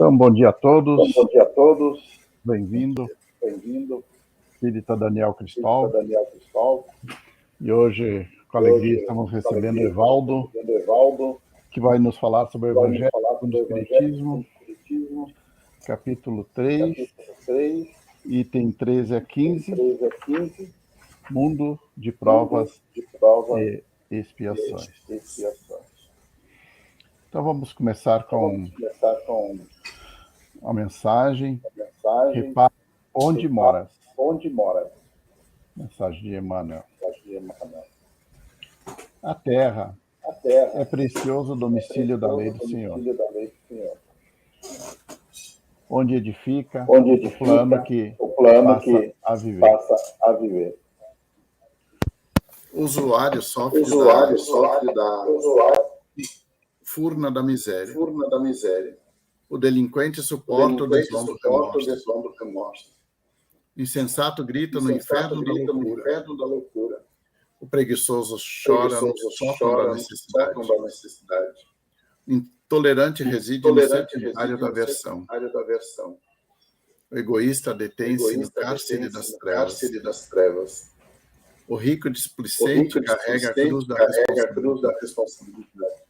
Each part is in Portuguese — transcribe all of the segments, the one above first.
Então, bom dia a todos. Bom dia a todos. Bem-vindo. Bem-vindo. Espírita Daniel Cristóvão. E hoje, com alegria, estamos recebendo Evaldo, que vai nos falar sobre o Evangelho do Espiritismo, capítulo 3, item 13 a 15, Mundo de Provas e Expiações. Então, vamos começar com a mensagem. Repara onde moras. Mensagem de Emmanuel. A terra é precioso domicílio da lei do Senhor, onde edifica o plano que passa a viver. O usuário sofre da furna da miséria. O delinquente suporta o deslombro remorso. O insensato grita no inferno da loucura. O preguiçoso chora no sótão da necessidade. O intolerante reside no sepultário da aversão. O egoísta detém-se no cárcere das trevas. O rico displicente carrega a cruz da responsabilidade.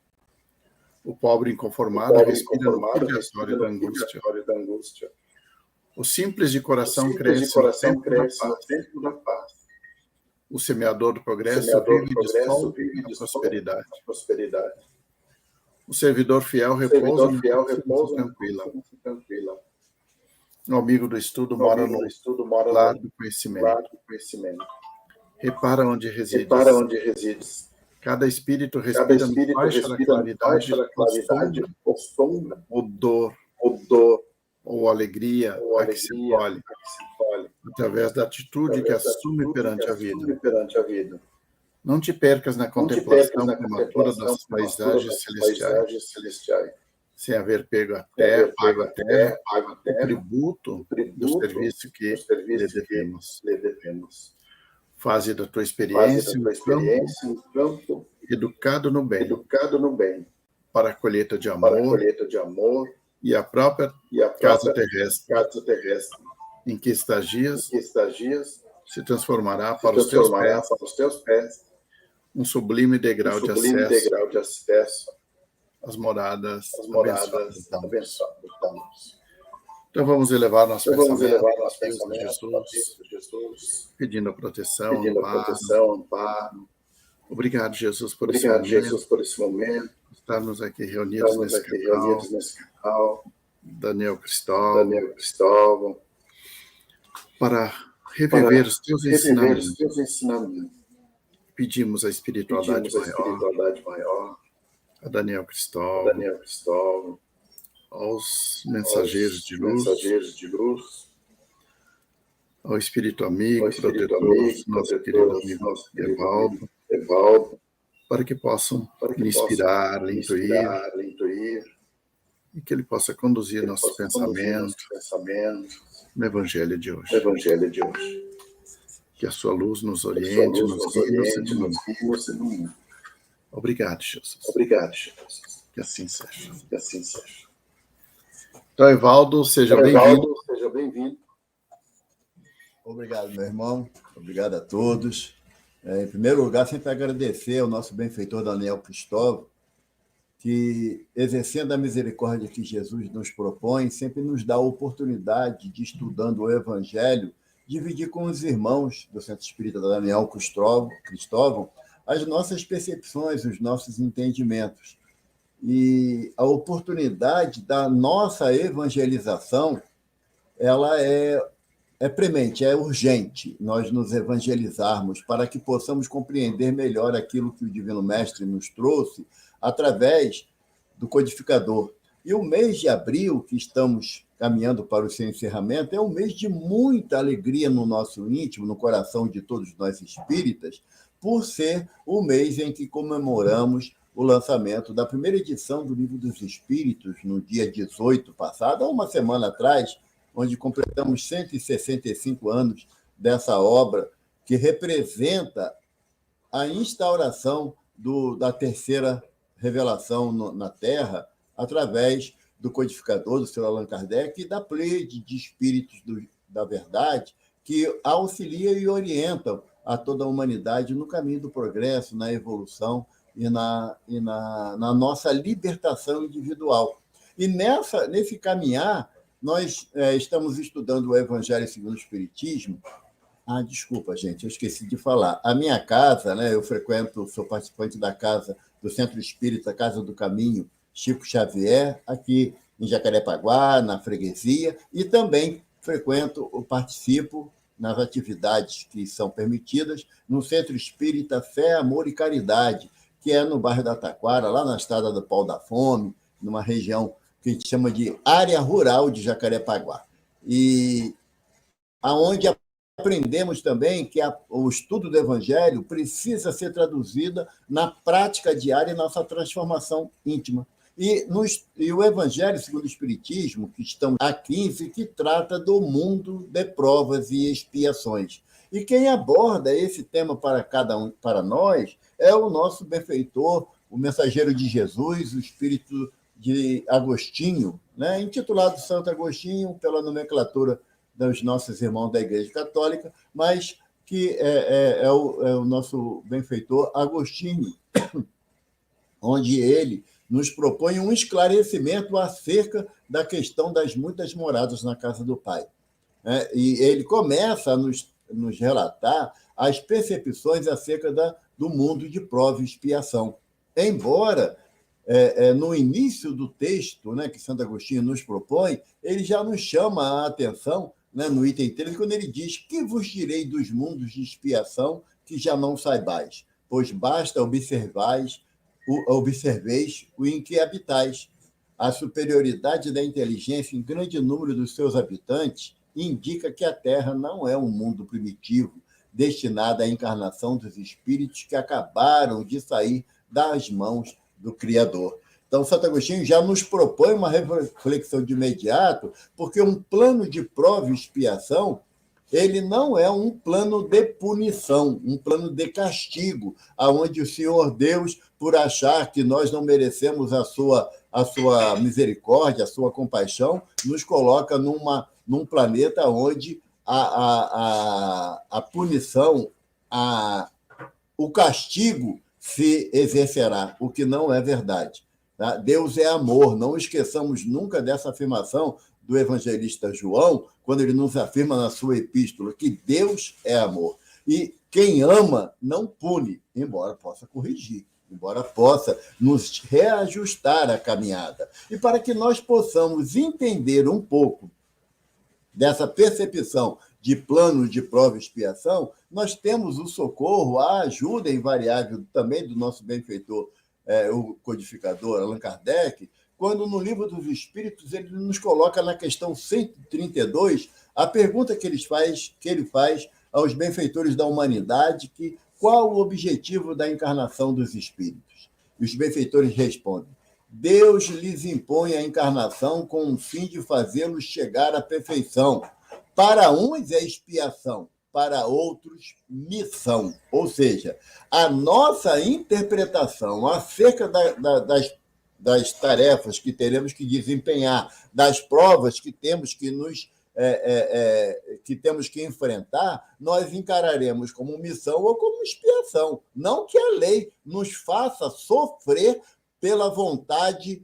O pobre inconformado respira no purgatório da angústia. O simples de coração cresce no templo da paz. O semeador do progresso vive de sol e prosperidade. O servidor fiel repousa na consciência tranquila. O amigo do estudo mora no lar do conhecimento. Repara onde resides. Cada espírito respira no baixa da claridade, ou sombra, ou dor, ou alegria, a que se colhe, através da atitude que assume perante a vida. Não te percas na contemplação prematura das paisagens celestiais, sem haver pago a terra, o tributo do serviço que lhe devemos. Faze da tua experiência um campo educado no bem, para a colheita de amor e a própria casa terrestre, em que estagias se transformará para os teus pés um sublime degrau de acesso às moradas abençoadas. Então vamos elevar nosso pensamento a Jesus, pedindo a proteção, amparo. Obrigado, Jesus, por esse momento. Estarmos aqui reunidos nesse canal. Daniel Cristóvão, para reviver os teus ensinamentos. Pedimos a espiritualidade maior, a Daniel Cristóvão, aos mensageiros de luz, ao Espírito amigo, protetor, nosso querido amigo Evaldo, para que possam lhe inspirar, lhe intuir, e que ele possa conduzir nossos pensamentos no Evangelho de hoje. Que a sua luz nos oriente, nos guie. Obrigado, Jesus. Que assim seja. Então, Evaldo, seja bem-vindo. Obrigado, meu irmão. Obrigado a todos. Em primeiro lugar, sempre agradecer ao nosso benfeitor Daniel Cristóvão, que, exercendo a misericórdia que Jesus nos propõe, sempre nos dá a oportunidade de, estudando o Evangelho, dividir com os irmãos do Centro Espírita Daniel Cristóvão as nossas percepções, os nossos entendimentos. E a oportunidade da nossa evangelização, ela é premente, é urgente nós nos evangelizarmos para que possamos compreender melhor aquilo que o Divino Mestre nos trouxe através do codificador. E o mês de abril, que estamos caminhando para o seu encerramento, é um mês de muita alegria no nosso íntimo, no coração de todos nós espíritas, por ser o mês em que comemoramos o lançamento da primeira edição do Livro dos Espíritos, no dia 18 passado, há uma semana atrás, onde completamos 165 anos dessa obra, que representa a instauração da terceira revelação na Terra, através do codificador, do Sr. Allan Kardec, e da pleiade de espíritos da verdade que auxiliam e orientam a toda a humanidade no caminho do progresso, na evolução e na nossa libertação individual. E nesse caminhar, nós estamos estudando o Evangelho segundo o Espiritismo. Desculpa, gente, eu esqueci de falar. A minha casa, né, eu sou participante da casa do Centro Espírita Casa do Caminho, Chico Xavier, aqui em Jacarepaguá, na freguesia, e também participo nas atividades que são permitidas no Centro Espírita Fé, Amor e Caridade, que é no bairro da Taquara, lá na Estrada do Pau da Fome, numa região que a gente chama de área rural de Jacarepaguá. E aonde aprendemos também que o estudo do Evangelho precisa ser traduzido na prática diária e nossa transformação íntima. E o Evangelho segundo o Espiritismo, que estamos há 15, que trata do mundo de provas e expiações. E quem aborda esse tema para nós, é o nosso benfeitor, o mensageiro de Jesus, o espírito de Agostinho, né? Intitulado Santo Agostinho, pela nomenclatura dos nossos irmãos da Igreja Católica, mas que é o nosso benfeitor Agostinho, onde ele nos propõe um esclarecimento acerca da questão das muitas moradas na casa do Pai. E ele começa a nos relatar as percepções acerca do mundo de prova e expiação. Embora, no início do texto, né, que Santo Agostinho nos propõe, ele já nos chama a atenção, né, no item 13, quando ele diz: que vos direi dos mundos de expiação que já não saibais, pois basta observeis o em que habitais. A superioridade da inteligência em grande número dos seus habitantes indica que a Terra não é um mundo primitivo, destinado à encarnação dos espíritos que acabaram de sair das mãos do Criador. Então, Santo Agostinho já nos propõe uma reflexão de imediato, porque um plano de prova e expiação, ele não é um plano de punição, um plano de castigo, aonde o Senhor Deus, por achar que nós não merecemos a sua misericórdia, a sua compaixão, nos coloca num planeta onde a punição, o castigo se exercerá, o que não é verdade. Tá? Deus é amor, não esqueçamos nunca dessa afirmação do evangelista João, quando ele nos afirma na sua epístola que Deus é amor. E quem ama não pune, embora possa corrigir, embora possa nos reajustar a caminhada. E para que nós possamos entender um pouco dessa percepção de plano de prova e expiação, nós temos o socorro, a ajuda invariável também do nosso benfeitor, o codificador Allan Kardec, quando no Livro dos Espíritos ele nos coloca na questão 132 a pergunta que ele faz aos benfeitores da humanidade, qual o objetivo da encarnação dos espíritos? E os benfeitores respondem: Deus lhes impõe a encarnação com o fim de fazê-los chegar à perfeição. Para uns é expiação, para outros, missão. Ou seja, a nossa interpretação acerca das tarefas que teremos que desempenhar, das provas que temos que enfrentar, nós encararemos como missão ou como expiação. Não que a lei nos faça sofrer pela vontade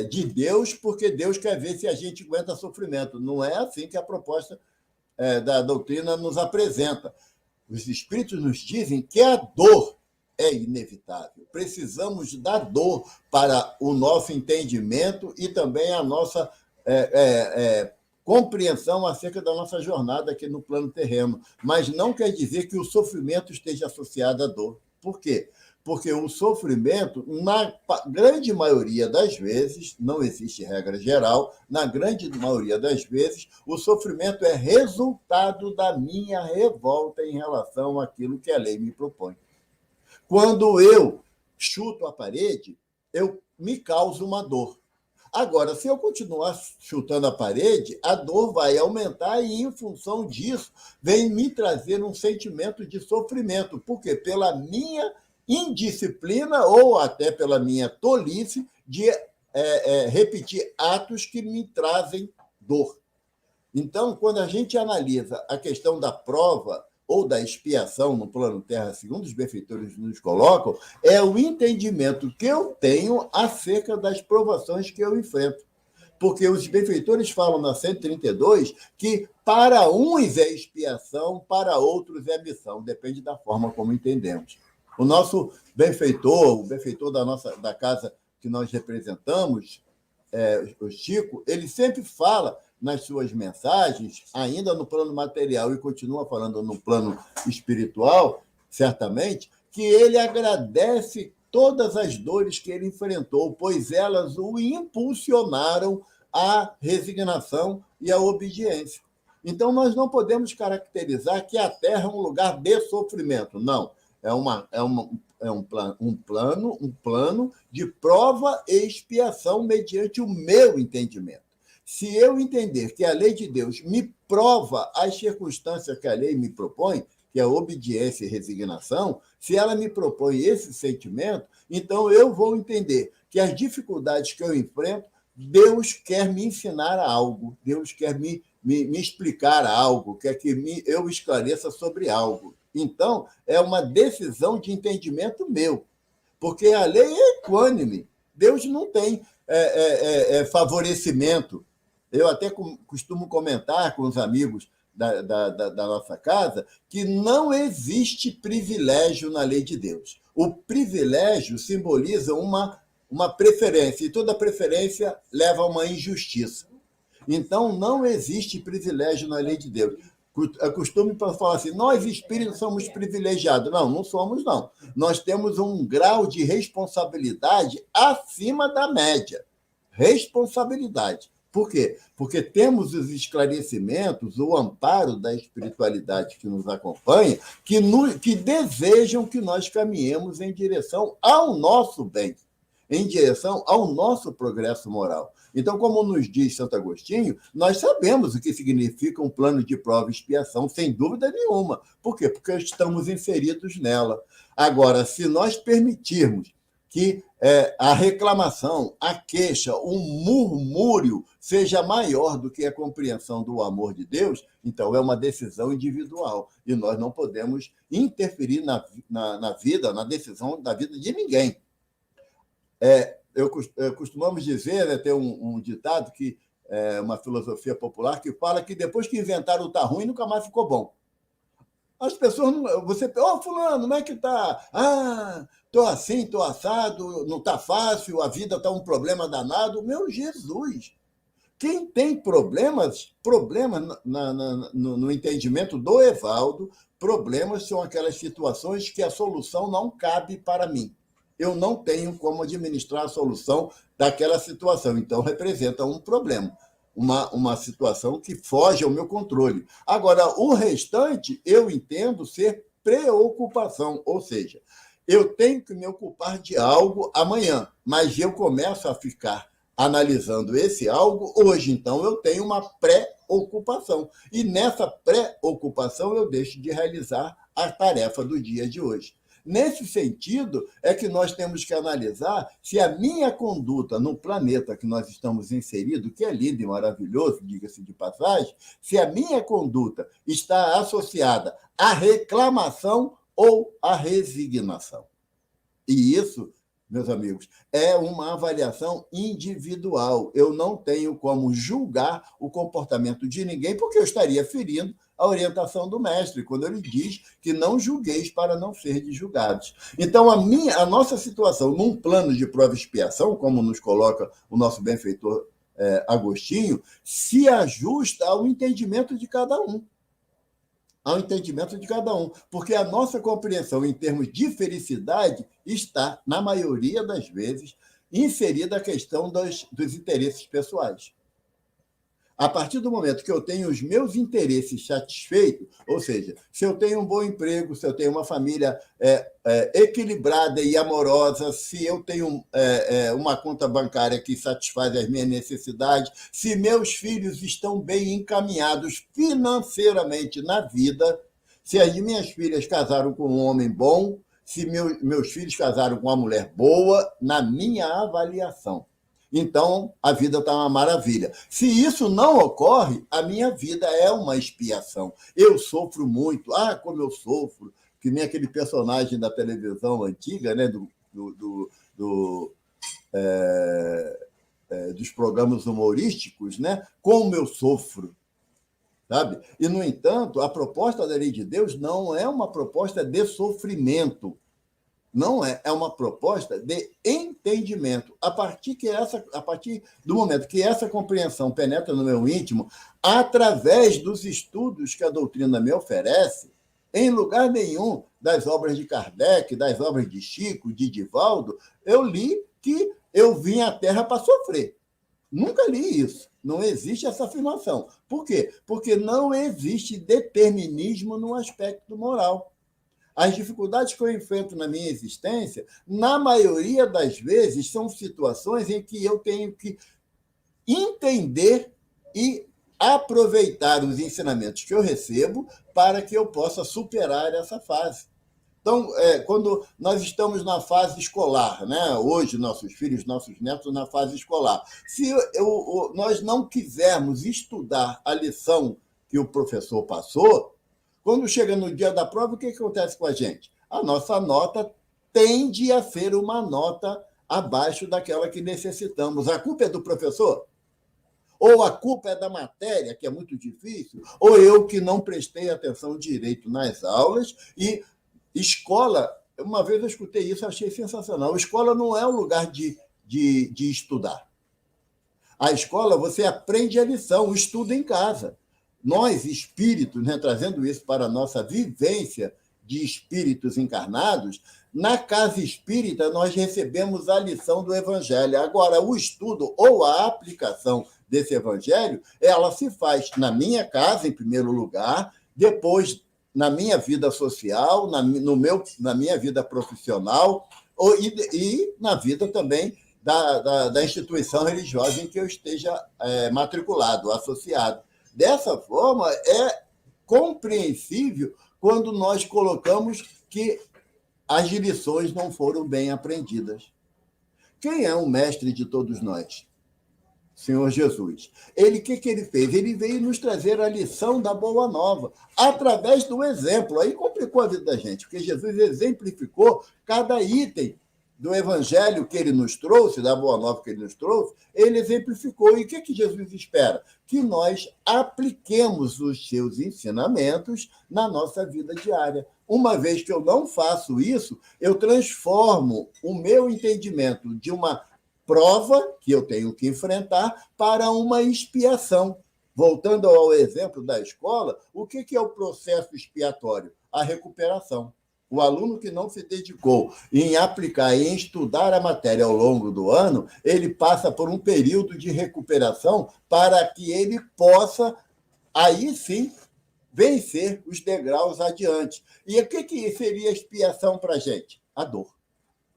de Deus, porque Deus quer ver se a gente aguenta sofrimento. Não é assim que a proposta da doutrina nos apresenta. Os espíritos nos dizem que a dor é inevitável. Precisamos da dor para o nosso entendimento e também a nossa compreensão acerca da nossa jornada aqui no plano terreno. Mas não quer dizer que o sofrimento esteja associado à dor. Por quê? Porque o sofrimento, na grande maioria das vezes, não existe regra geral, na grande maioria das vezes, o sofrimento é resultado da minha revolta em relação àquilo que a lei me propõe. Quando eu chuto a parede, eu me causo uma dor. Agora, se eu continuar chutando a parede, a dor vai aumentar e, em função disso, vem me trazer um sentimento de sofrimento. Por quê? Pela minha indisciplina ou até pela minha tolice de repetir atos que me trazem dor. Então, quando a gente analisa a questão da prova ou da expiação no plano Terra, segundo os benfeitores nos colocam, é o entendimento que eu tenho acerca das provações que eu enfrento. Porque os benfeitores falam na 132 que para uns é expiação, para outros é missão, depende da forma como entendemos. O nosso benfeitor, o benfeitor da casa que nós representamos, o Chico, ele sempre fala nas suas mensagens, ainda no plano material, e continua falando no plano espiritual, certamente, que ele agradece todas as dores que ele enfrentou, pois elas o impulsionaram à resignação e à obediência. Então, nós não podemos caracterizar que a Terra é um lugar de sofrimento. Não, é um plano de prova e expiação mediante o meu entendimento. Se eu entender que a lei de Deus me prova as circunstâncias que a lei me propõe, que é obediência e resignação, se ela me propõe esse sentimento, então eu vou entender que as dificuldades que eu enfrento, Deus quer me ensinar algo, Deus quer me explicar algo, quer que eu esclareça sobre algo. Então, é uma decisão de entendimento meu, porque a lei é equânime. Deus não tem favorecimento. Eu até costumo comentar com os amigos da nossa casa que não existe privilégio na lei de Deus. O privilégio simboliza uma preferência, e toda preferência leva a uma injustiça. Então, não existe privilégio na lei de Deus. Eu costumo falar assim, nós espíritos somos privilegiados. Não, não somos, não. Nós temos um grau de responsabilidade acima da média. Responsabilidade. Por quê? Porque temos os esclarecimentos, o amparo da espiritualidade que nos acompanha, que desejam que nós caminhemos em direção ao nosso bem, em direção ao nosso progresso moral. Então, como nos diz Santo Agostinho, nós sabemos o que significa um plano de prova e expiação, sem dúvida nenhuma. Por quê? Porque estamos inseridos nela. Agora, se nós permitirmos que a reclamação, a queixa, o murmúrio seja maior do que a compreensão do amor de Deus, então é uma decisão individual. E nós não podemos interferir na vida, na decisão da vida de ninguém. Costumamos dizer, né, tem um ditado, que é uma filosofia popular, que fala que depois que inventaram o tá ruim, nunca mais ficou bom. As pessoas não. Você. Fulano, como é que tá? Tô assim, tô assado, não tá fácil, a vida tá um problema danado. Meu Jesus! Quem tem problemas no entendimento do Evaldo, problemas são aquelas situações que a solução não cabe para mim. Eu não tenho como administrar a solução daquela situação. Então, representa um problema. Uma situação que foge ao meu controle. Agora, o restante, eu entendo ser preocupação, ou seja, eu tenho que me ocupar de algo amanhã, mas eu começo a ficar analisando esse algo hoje, então eu tenho uma pré-ocupação. E nessa pré-ocupação eu deixo de realizar a tarefa do dia de hoje. Nesse sentido, é que nós temos que analisar se a minha conduta no planeta que nós estamos inseridos, que é lindo e maravilhoso, diga-se de passagem, se a minha conduta está associada à reclamação ou à resignação. E isso, meus amigos, é uma avaliação individual. Eu não tenho como julgar o comportamento de ninguém, porque eu estaria ferindo a orientação do mestre, quando ele diz que não julgueis para não serdes julgados. Então, a nossa situação num plano de prova e expiação, como nos coloca o nosso benfeitor Agostinho, se ajusta ao entendimento de cada um. Ao entendimento de cada um. Porque a nossa compreensão em termos de felicidade está, na maioria das vezes, inserida a questão dos interesses pessoais. A partir do momento que eu tenho os meus interesses satisfeitos, ou seja, se eu tenho um bom emprego, se eu tenho uma família equilibrada e amorosa, se eu tenho uma conta bancária que satisfaz as minhas necessidades, se meus filhos estão bem encaminhados financeiramente na vida, se as minhas filhas casaram com um homem bom, se meus filhos casaram com uma mulher boa, na minha avaliação. então a vida está uma maravilha. Se isso não ocorre, a minha vida é uma expiação. Eu sofro muito. Como eu sofro. Que nem aquele personagem da televisão antiga, né, dos programas humorísticos, né? Como eu sofro. Sabe? E, no entanto, a proposta da lei de Deus não é uma proposta de sofrimento. Não é uma proposta de entendimento. A partir do momento que essa compreensão penetra no meu íntimo, através dos estudos que a doutrina me oferece, em lugar nenhum das obras de Kardec, das obras de Chico, de Divaldo, eu li que eu vim à Terra para sofrer. Nunca li isso. Não existe essa afirmação. Por quê? Porque não existe determinismo no aspecto moral. As dificuldades que eu enfrento na minha existência, na maioria das vezes, são situações em que eu tenho que entender e aproveitar os ensinamentos que eu recebo para que eu possa superar essa fase. Então, quando nós estamos na fase escolar, né? Hoje, nossos filhos, nossos netos na fase escolar, se nós não quisermos estudar a lição que o professor passou, quando chega no dia da prova, o que acontece com a gente? A nossa nota tende a ser uma nota abaixo daquela que necessitamos. A culpa é do professor? Ou a culpa é da matéria, que é muito difícil? Ou eu que não prestei atenção direito nas aulas? E escola, uma vez eu escutei isso, achei sensacional. Escola não é um lugar de estudar. A escola, você aprende a lição, estuda em casa. Nós, espíritos, né, trazendo isso para a nossa vivência de espíritos encarnados, na casa espírita nós recebemos a lição do Evangelho. Agora, o estudo ou a aplicação desse Evangelho, ela se faz na minha casa, em primeiro lugar, depois na minha vida social, na minha vida profissional e na vida também da instituição religiosa em que eu esteja matriculado, associado. Dessa forma, é compreensível quando nós colocamos que as lições não foram bem aprendidas. Quem é o mestre de todos nós? Senhor Jesus. Ele, o que ele fez? Ele veio nos trazer a lição da Boa Nova, através do exemplo. Aí complicou a vida da gente, porque Jesus exemplificou cada item do Evangelho que ele nos trouxe, da Boa Nova que ele nos trouxe, ele exemplificou. E o que Jesus espera? Que nós apliquemos os seus ensinamentos na nossa vida diária. Uma vez que eu não faço isso, eu transformo o meu entendimento de uma prova que eu tenho que enfrentar para uma expiação. Voltando ao exemplo da escola, o que é o processo expiatório? A recuperação. O aluno que não se dedicou em aplicar e em estudar a matéria ao longo do ano, ele passa por um período de recuperação para que ele possa, aí sim, vencer os degraus adiante. E o que seria a expiação para a gente? A dor.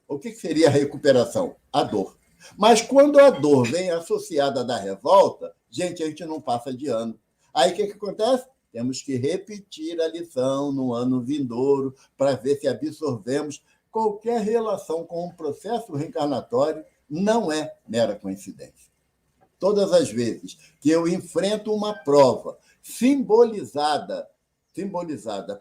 O que seria a recuperação? A dor. Mas quando a dor vem associada da revolta, a gente não passa de ano. Aí o que acontece? Temos que repetir a lição no ano vindouro para ver se absorvemos. Qualquer relação com o processo reencarnatório não é mera coincidência. Todas as vezes que eu enfrento uma prova simbolizada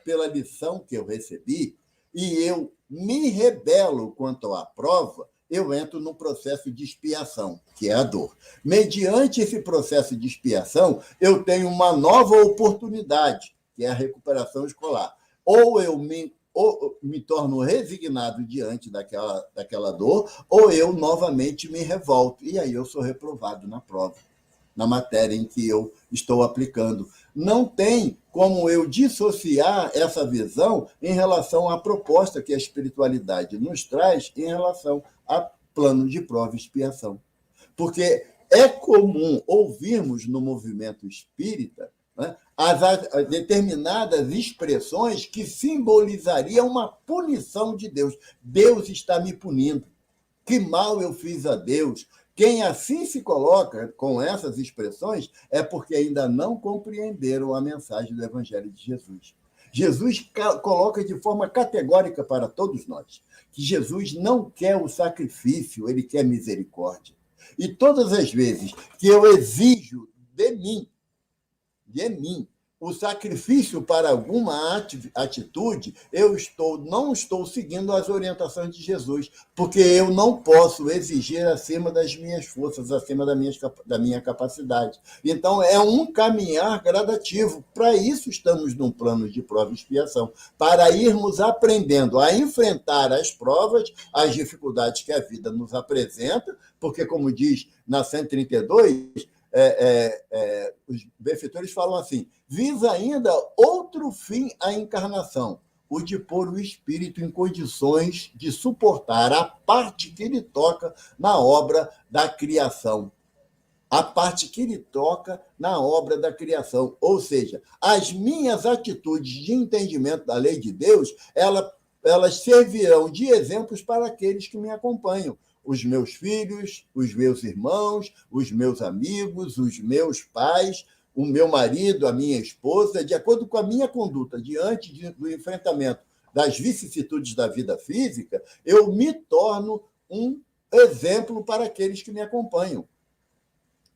pela lição que eu recebi e eu me rebelo quanto à prova, eu entro no processo de expiação, que é a dor. Mediante esse processo de expiação, eu tenho uma nova oportunidade, que é a recuperação escolar. Ou eu me torno resignado diante daquela dor, ou eu novamente me revolto. E aí eu sou reprovado na prova, na matéria em que eu estou aplicando. Não tem como eu dissociar essa visão em relação à proposta que a espiritualidade nos traz em relação a plano de prova e expiação. Porque é comum ouvirmos no movimento espírita, né, as determinadas expressões que simbolizariam uma punição de Deus. Deus está me punindo. Que mal eu fiz a Deus? Quem assim se coloca com essas expressões é porque ainda não compreenderam a mensagem do Evangelho de Jesus. Jesus coloca de forma categórica para todos nós que Jesus não quer o sacrifício, ele quer misericórdia. E todas as vezes que eu exijo de mim, o sacrifício para alguma atitude, não estou seguindo as orientações de Jesus, porque eu não posso exigir acima das minhas forças, acima da minha capacidade. Então, é um caminhar gradativo. Para isso, estamos num plano de prova e expiação, para irmos aprendendo a enfrentar as provas, as dificuldades que a vida nos apresenta, porque, como diz na 132, os benfeitores falam assim: visa ainda outro fim à encarnação, o de pôr o espírito em condições de suportar a parte que lhe toca na obra da criação. A parte que lhe toca na obra da criação. Ou seja, as minhas atitudes de entendimento da lei de Deus, elas servirão de exemplos para aqueles que me acompanham. Os meus filhos, os meus irmãos, os meus amigos, os meus pais, o meu marido, a minha esposa, de acordo com a minha conduta diante do enfrentamento das vicissitudes da vida física, eu me torno um exemplo para aqueles que me acompanham.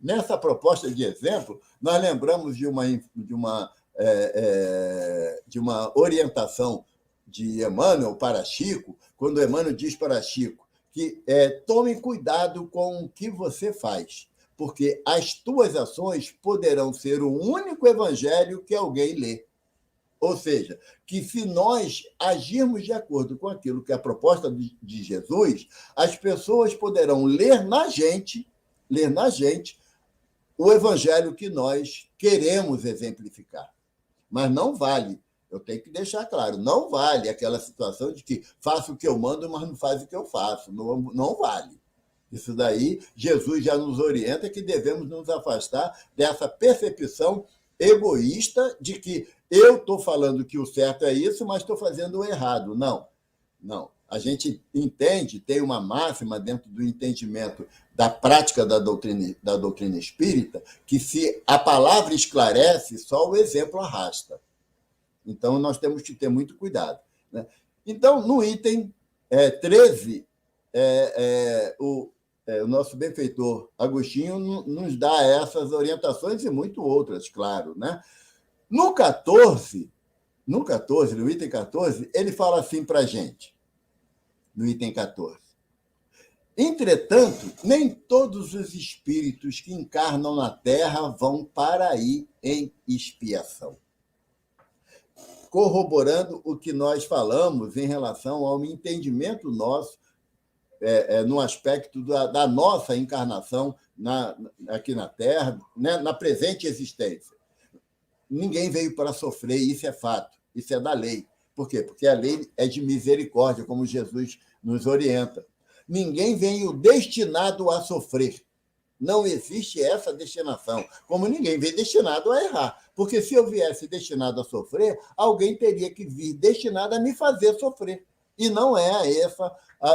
Nessa proposta de exemplo, nós lembramos de uma orientação de Emmanuel para Chico, quando Emmanuel diz para Chico que tome cuidado com o que você faz, porque as tuas ações poderão ser o único evangelho que alguém lê. Ou seja, que se nós agirmos de acordo com aquilo que é a proposta de Jesus, as pessoas poderão ler na gente o evangelho que nós queremos exemplificar. Mas não vale, eu tenho que deixar claro, não vale aquela situação de que faço o que eu mando, mas não faz o que eu faço. Não vale. Isso daí, Jesus já nos orienta que devemos nos afastar dessa percepção egoísta de que eu estou falando que o certo é isso, mas estou fazendo o errado. Não. A gente entende, tem uma máxima dentro do entendimento da prática da doutrina espírita, que se a palavra esclarece, só o exemplo arrasta. Então, nós temos que ter muito cuidado, né? Então, no item 13, o nosso benfeitor Agostinho nos dá essas orientações e muito outras, claro, né? No 14, no item 14, ele fala assim para a gente, no item 14. Entretanto, nem todos os espíritos que encarnam na Terra vão para aí em expiação. Corroborando o que nós falamos em relação ao entendimento nosso no aspecto da nossa encarnação aqui na Terra, né, na presente existência. Ninguém veio para sofrer, isso é fato, isso é da lei. Por quê? Porque a lei é de misericórdia, como Jesus nos orienta. Ninguém veio destinado a sofrer. Não existe essa destinação, como ninguém veio destinado a errar. Porque se eu viesse destinado a sofrer, alguém teria que vir destinado a me fazer sofrer. E não é esse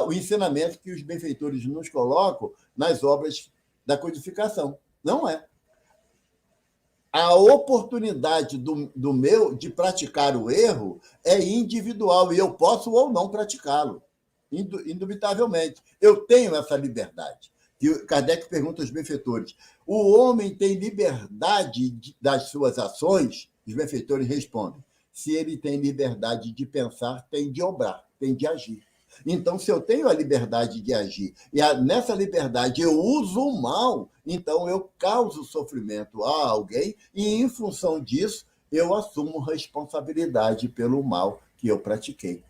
o ensinamento que os benfeitores nos colocam nas obras da codificação. Não é. A oportunidade de praticar o erro é individual e eu posso ou não praticá-lo, indubitavelmente. Eu tenho essa liberdade. E Kardec pergunta aos benfeitores: o homem tem liberdade das suas ações? Os benfeitores respondem: se ele tem liberdade de pensar, tem de obrar, tem de agir. Então, se eu tenho a liberdade de agir e nessa liberdade eu uso o mal, então eu causo sofrimento a alguém e, em função disso, eu assumo responsabilidade pelo mal que eu pratiquei.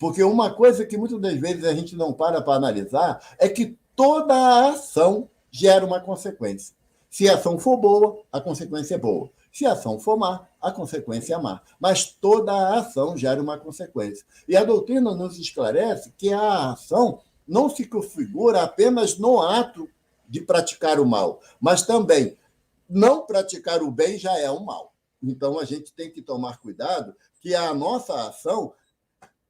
Porque uma coisa que muitas das vezes a gente não para analisar é que toda a ação gera uma consequência. Se a ação for boa, a consequência é boa. Se a ação for má, a consequência é má. Mas toda a ação gera uma consequência. E a doutrina nos esclarece que a ação não se configura apenas no ato de praticar o mal, mas também não praticar o bem já é um mal. Então, a gente tem que tomar cuidado que a nossa ação,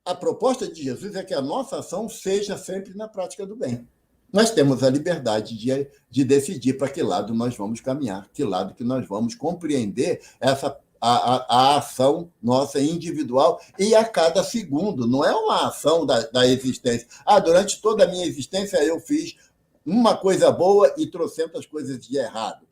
a proposta de Jesus é que a nossa ação seja sempre na prática do bem. Nós temos a liberdade de decidir para que lado nós vamos caminhar, que lado que nós vamos compreender a ação nossa individual e a cada segundo. Não é uma ação da existência. Durante toda a minha existência eu fiz uma coisa boa e trocentas coisas de errado.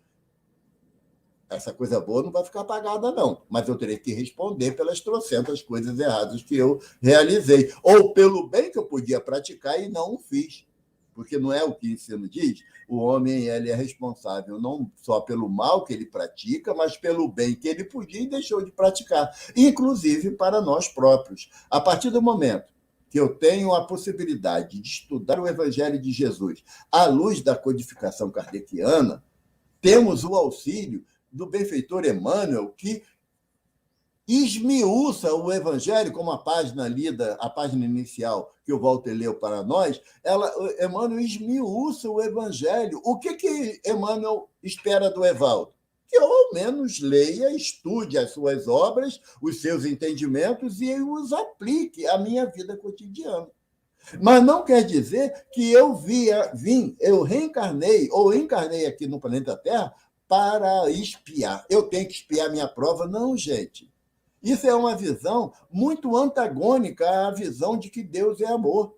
Essa coisa boa não vai ficar apagada, não, mas eu terei que responder pelas trocentas coisas erradas que eu realizei, ou pelo bem que eu podia praticar e não o fiz. Porque não é o que o ensino diz, o homem ele é responsável não só pelo mal que ele pratica, mas pelo bem que ele podia e deixou de praticar, inclusive para nós próprios. A partir do momento que eu tenho a possibilidade de estudar o Evangelho de Jesus à luz da codificação kardeciana, temos o auxílio do benfeitor Emmanuel, que esmiuça o Evangelho, como a página lida, a página inicial que o Walter leu para nós, Emmanuel esmiuça o Evangelho. O que Emmanuel espera do Evaldo? Que eu, ao menos, leia, estude as suas obras, os seus entendimentos e os aplique à minha vida cotidiana. Mas não quer dizer que eu reencarnei ou encarnei aqui no planeta Terra para espiar. Eu tenho que espiar minha prova? Não, gente. Isso é uma visão muito antagônica à visão de que Deus é amor.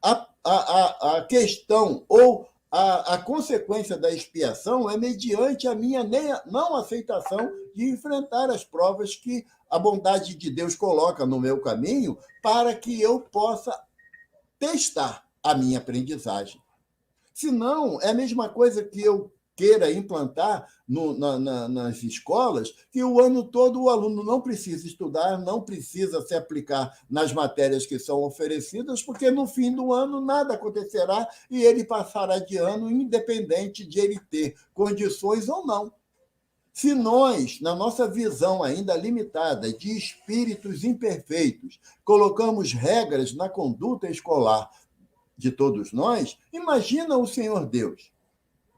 A questão ou a consequência da expiação é mediante a minha não aceitação de enfrentar as provas que a bondade de Deus coloca no meu caminho para que eu possa testar a minha aprendizagem. Senão, é a mesma coisa que eu queira implantar nas escolas, que o ano todo o aluno não precisa estudar, não precisa se aplicar nas matérias que são oferecidas, porque no fim do ano nada acontecerá e ele passará de ano independente de ele ter condições ou não. Se nós, na nossa visão ainda limitada de espíritos imperfeitos, colocamos regras na conduta escolar de todos nós, imagina o Senhor Deus.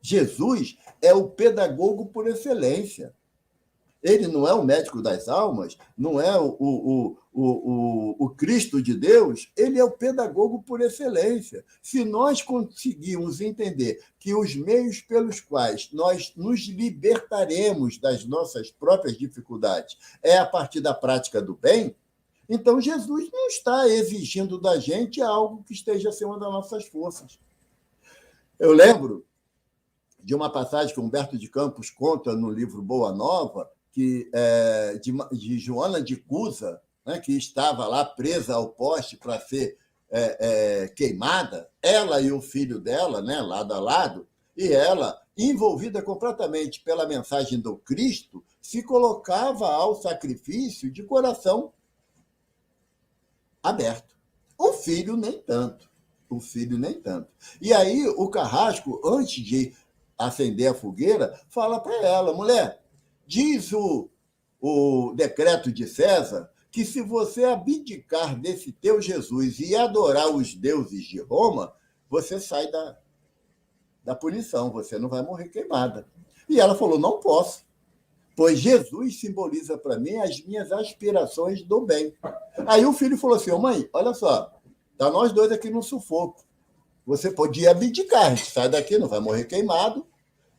Jesus é o pedagogo por excelência. Ele não é o médico das almas, não é o Cristo de Deus, ele é o pedagogo por excelência. Se nós conseguirmos entender que os meios pelos quais nós nos libertaremos das nossas próprias dificuldades é a partir da prática do bem, então Jesus não está exigindo da gente algo que esteja acima das nossas forças. Eu lembro de uma passagem que Humberto de Campos conta no livro Boa Nova, de Joana de Cusa, né, que estava lá presa ao poste para ser queimada, ela e o filho dela, né, lado a lado, e ela, envolvida completamente pela mensagem do Cristo, se colocava ao sacrifício de coração aberto. O filho nem tanto. E aí o Carrasco, antes de acender a fogueira, fala para ela, mulher, diz o decreto de César que se você abdicar desse teu Jesus e adorar os deuses de Roma, você sai da punição, você não vai morrer queimada. E ela falou, não posso, pois Jesus simboliza para mim as minhas aspirações do bem. Aí o filho falou assim, mãe, olha só, tá nós dois aqui no sufoco. Você podia abdicar, a gente sai daqui, não vai morrer queimado,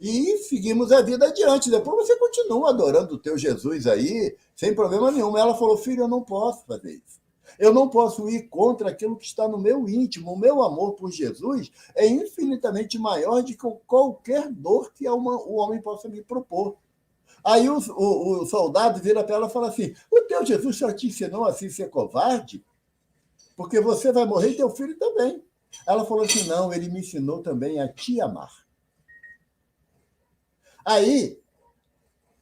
e seguimos a vida adiante. Depois você continua adorando o teu Jesus aí, sem problema nenhum. Ela falou, filho, eu não posso fazer isso. Eu não posso ir contra aquilo que está no meu íntimo. O meu amor por Jesus é infinitamente maior do que qualquer dor que o homem possa me propor. Aí o soldado vira para ela e fala assim, o teu Jesus só te ensinou assim ser covarde? Porque você vai morrer e teu filho também. Ela falou assim, não, ele me ensinou também a te amar. Aí,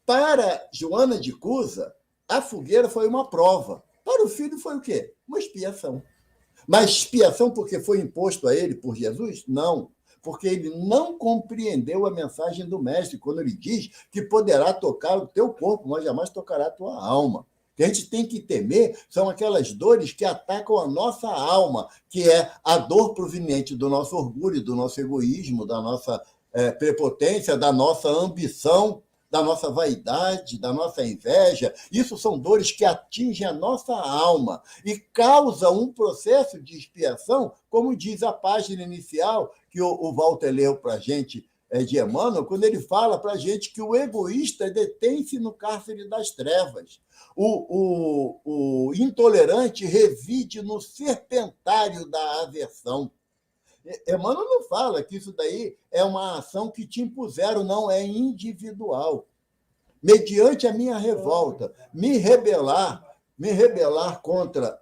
para Joana de Cusa, a fogueira foi uma prova. Para o filho foi o quê? Uma expiação. Mas expiação porque foi imposto a ele por Jesus? Não, porque ele não compreendeu a mensagem do mestre, quando ele diz que poderá tocar o teu corpo, mas jamais tocará a tua alma. O que a gente tem que temer são aquelas dores que atacam a nossa alma, que é a dor proveniente do nosso orgulho, do nosso egoísmo, da nossa prepotência, da nossa ambição, da nossa vaidade, da nossa inveja. Isso são dores que atingem a nossa alma e causam um processo de expiação, como diz a página inicial que o Walter leu para a gente, de Emmanuel, quando ele fala para a gente que o egoísta detém-se no cárcere das trevas. O intolerante reside no serpentário da aversão. Emmanuel não fala que isso daí é uma ação que te impuseram, não, é individual. Mediante a minha revolta, me rebelar contra...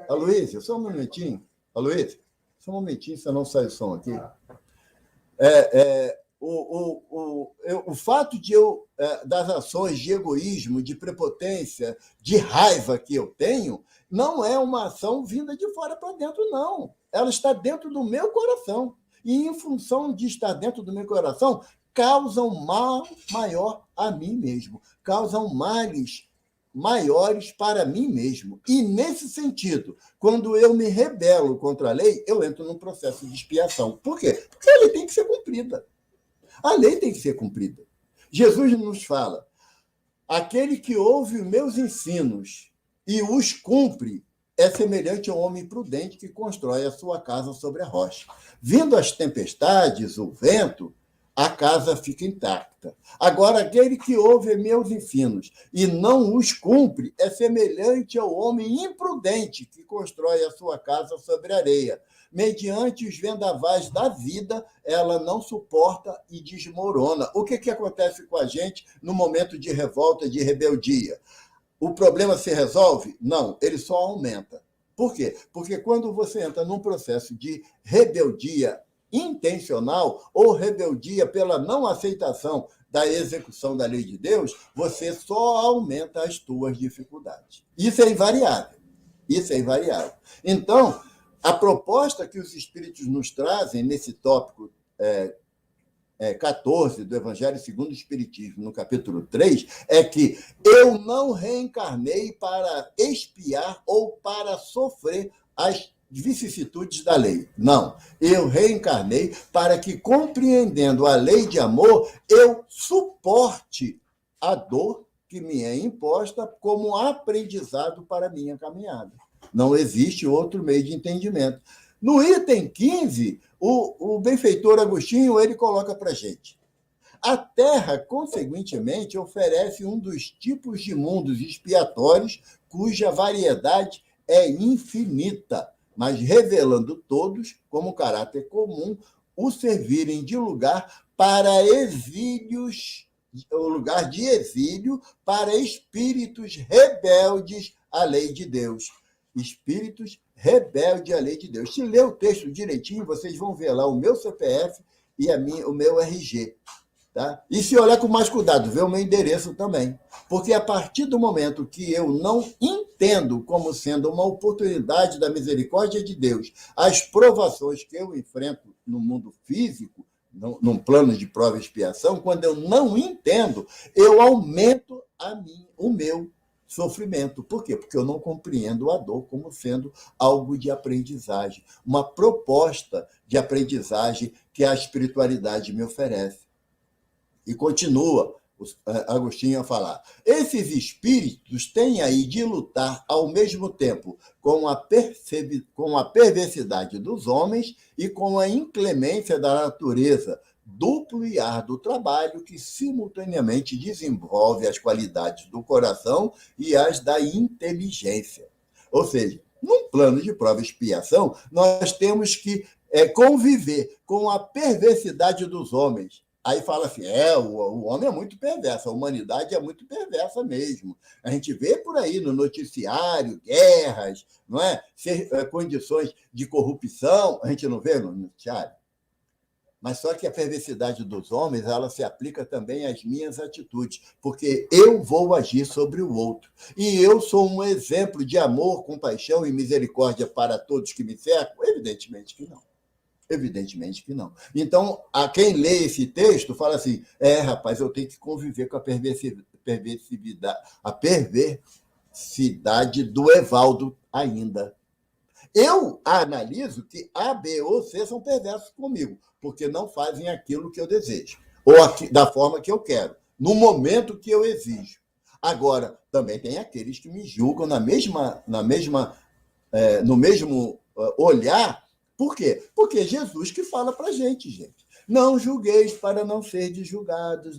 Aloysio, só um momentinho. Aloysio, só um momentinho, senão sai o som aqui. O fato de das ações de egoísmo, de prepotência, de raiva que eu tenho, não é uma ação vinda de fora para dentro, não. Ela está dentro do meu coração. E, em função de estar dentro do meu coração, causam mal maior a mim mesmo, causam males maiores para mim mesmo. E, nesse sentido, quando eu me rebelo contra a lei, eu entro num processo de expiação. Por quê? Porque a lei tem que ser cumprida. A lei tem que ser cumprida. Jesus nos fala: aquele que ouve os meus ensinos e os cumpre é semelhante ao homem prudente que constrói a sua casa sobre a rocha. Vindo as tempestades, o vento, a casa fica intacta. Agora, aquele que ouve meus ensinos e não os cumpre é semelhante ao homem imprudente que constrói a sua casa sobre areia. Mediante os vendavais da vida, ela não suporta e desmorona. O que acontece com a gente no momento de revolta, de rebeldia? O problema se resolve? Não, ele só aumenta. Por quê? Porque quando você entra num processo de rebeldia intencional ou rebeldia pela não aceitação da execução da lei de Deus, você só aumenta as tuas dificuldades. Isso é invariável. Isso é invariável. Então, a proposta que os espíritos nos trazem nesse tópico 14 do Evangelho segundo o Espiritismo, no capítulo 3, é que eu não reencarnei para expiar ou para sofrer as vicissitudes da lei. Não, eu reencarnei para que, compreendendo a lei de amor, eu suporte a dor que me é imposta como aprendizado para a minha caminhada. Não existe outro meio de entendimento. No item 15, o benfeitor Agostinho ele coloca para a gente: a Terra, consequentemente, oferece um dos tipos de mundos expiatórios cuja variedade é infinita, mas revelando todos, como caráter comum, o servirem de lugar para exílios, o lugar de exílio para espíritos rebeldes à lei de Deus. Espíritos rebeldes à lei de Deus. Se ler o texto direitinho, vocês vão ver lá o meu CPF e o meu RG. Tá? E se olhar com mais cuidado, ver o meu endereço também. Porque a partir do momento que eu não entendo como sendo uma oportunidade da misericórdia de Deus as provações que eu enfrento no mundo físico, num plano de prova e expiação, quando eu não entendo, eu aumento o meu sofrimento. Por quê? Porque eu não compreendo a dor como sendo algo de aprendizagem, uma proposta de aprendizagem que a espiritualidade me oferece. E continua Agostinho a falar: esses espíritos têm aí de lutar ao mesmo tempo com a perversidade dos homens e com a inclemência da natureza, duplo e árduo trabalho que simultaneamente desenvolve as qualidades do coração e as da inteligência. Ou seja, num plano de prova e expiação, nós temos que conviver com a perversidade dos homens. Aí fala assim, o homem é muito perverso, a humanidade é muito perversa mesmo. A gente vê por aí no noticiário, guerras, não é? Condições de corrupção, a gente não vê no noticiário? Mas só que a perversidade dos homens, ela se aplica também às minhas atitudes, porque eu vou agir sobre o outro. E eu sou um exemplo de amor, compaixão e misericórdia para todos que me cercam? Evidentemente que não. Evidentemente que não. Então, a quem lê esse texto fala assim, rapaz, eu tenho que conviver com a perversidade do Evaldo ainda. Eu analiso que A, B ou C são perversos comigo, porque não fazem aquilo que eu desejo, ou da forma que eu quero, no momento que eu exijo. Agora, também tem aqueles que me julgam no mesmo olhar. Por quê? Porque Jesus que fala para a gente. Não julgueis para não seres julgados.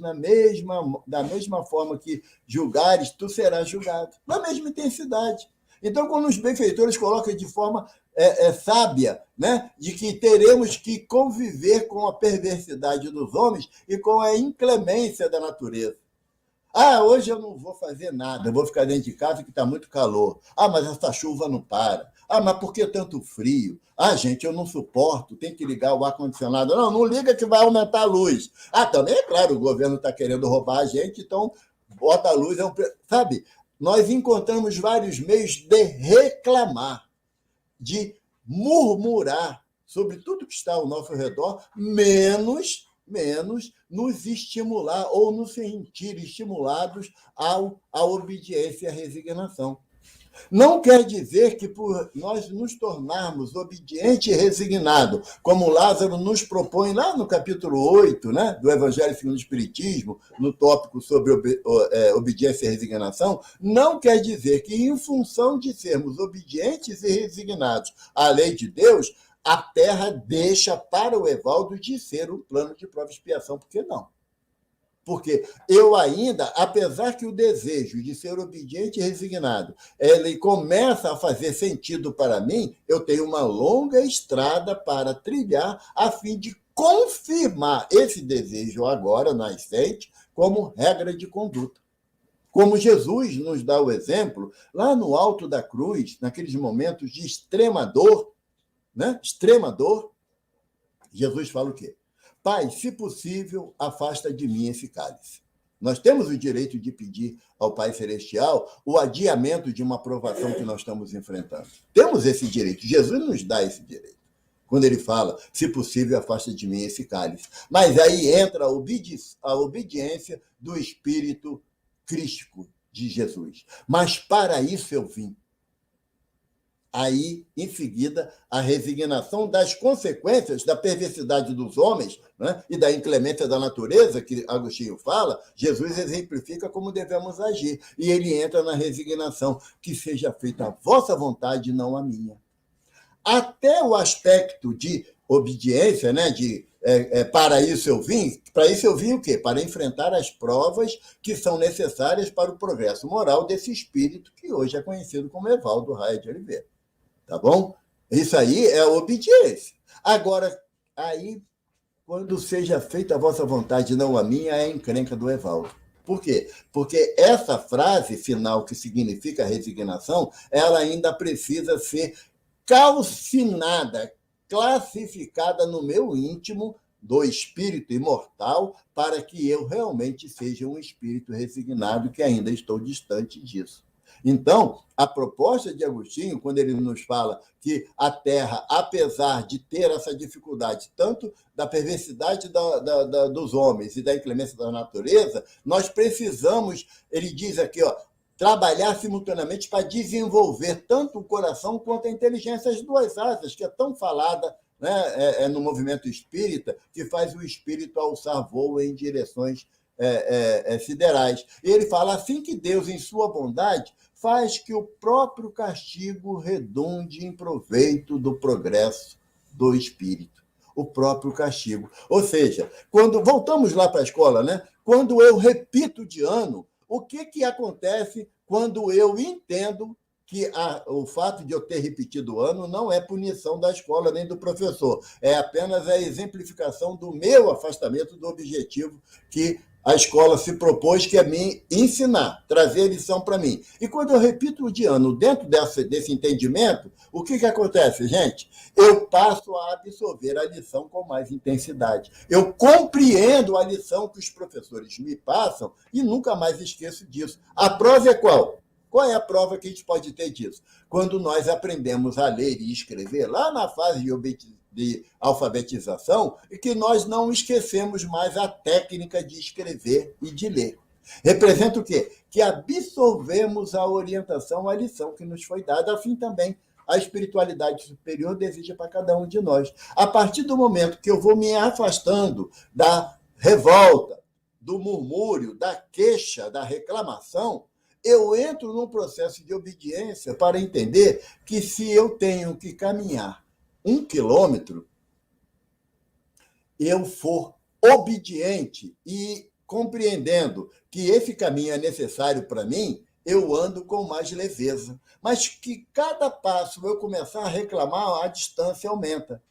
Da mesma forma que julgares, tu serás julgado. Na mesma intensidade. Então, quando os benfeitores colocam de forma sábia, né, de que teremos que conviver com a perversidade dos homens e com a inclemência da natureza. Hoje eu não vou fazer nada, eu vou ficar dentro de casa que está muito calor. Mas essa chuva não para. Mas por que tanto frio? Gente, eu não suporto, tem que ligar o ar-condicionado. Não liga que vai aumentar a luz. Também é claro, o governo está querendo roubar a gente, então bota a luz. Sabe, nós encontramos vários meios de reclamar, de murmurar sobre tudo que está ao nosso redor, menos nos estimular ou nos sentir estimulados à obediência e à resignação. Não quer dizer que por nós nos tornarmos obediente e resignado, como Lázaro nos propõe lá no capítulo 8, né, do Evangelho segundo o Espiritismo, no tópico sobre obediência e resignação, não quer dizer que, em função de sermos obedientes e resignados à lei de Deus, a Terra deixa para o Evaldo de ser um plano de prova e expiação. Por que não? Porque eu ainda, apesar que o desejo de ser obediente e resignado, ele começa a fazer sentido para mim, eu tenho uma longa estrada para trilhar a fim de confirmar esse desejo agora nascente como regra de conduta. Como Jesus nos dá o exemplo, lá no alto da cruz, naqueles momentos de extrema dor, né? Extrema dor, Jesus fala o quê? Pai, se possível, afasta de mim esse cálice. Nós temos o direito de pedir ao Pai Celestial o adiamento de uma provação que nós estamos enfrentando. Temos esse direito. Jesus nos dá esse direito. Quando ele fala, se possível, afasta de mim esse cálice. Mas aí entra a obediência do Espírito crístico de Jesus. Mas para isso eu vim. Aí, em seguida, a resignação das consequências da perversidade dos homens, né, e da inclemência da natureza, que Agostinho fala, Jesus exemplifica como devemos agir. E ele entra na resignação, que seja feita a vossa vontade, não a minha. Até o aspecto de obediência, né, para isso eu vim o quê? Para enfrentar as provas que são necessárias para o progresso moral desse espírito que hoje é conhecido como Evaldo Raia de Oliveira. Tá bom? Isso aí é a obediência. Agora, aí, quando seja feita a vossa vontade, não a minha, é a encrenca do Evaldo. Por quê? Porque essa frase final, que significa resignação, ela ainda precisa ser calcinada, classificada no meu íntimo do espírito imortal, para que eu realmente seja um espírito resignado, que ainda estou distante disso. Então, a proposta de Agostinho, quando ele nos fala que a Terra, apesar de ter essa dificuldade, tanto da perversidade dos homens e da inclemência da natureza, nós precisamos, ele diz aqui, trabalhar simultaneamente para desenvolver tanto o coração quanto a inteligência, as duas asas, que é tão falada, né, no movimento espírita, que faz o espírito alçar voo em direções siderais. E ele fala assim que Deus, em sua bondade, faz que o próprio castigo redunde em proveito do progresso do espírito. O próprio castigo. Ou seja, quando voltamos lá para a escola, né? Quando eu repito de ano, o que acontece quando eu entendo que o fato de eu ter repetido o ano não é punição da escola nem do professor, é apenas a exemplificação do meu afastamento do objetivo que a escola se propôs, que é me ensinar, trazer a lição para mim. E quando eu repito de ano dentro desse entendimento, o que acontece, gente? Eu passo a absorver a lição com mais intensidade. Eu compreendo a lição que os professores me passam e nunca mais esqueço disso. A prova é qual? Qual é a prova que a gente pode ter disso? Quando nós aprendemos a ler e escrever, lá na fase de alfabetização, e que nós não esquecemos mais a técnica de escrever e de ler. Representa o quê? Que absorvemos a orientação, a lição que nos foi dada, assim também a espiritualidade superior deseja para cada um de nós. A partir do momento que eu vou me afastando da revolta, do murmúrio, da queixa, da reclamação, eu entro num processo de obediência para entender que se eu tenho que caminhar 1 quilômetro, eu for obediente e compreendendo que esse caminho é necessário para mim, eu ando com mais leveza. Mas que cada passo eu começar a reclamar, a distância aumenta.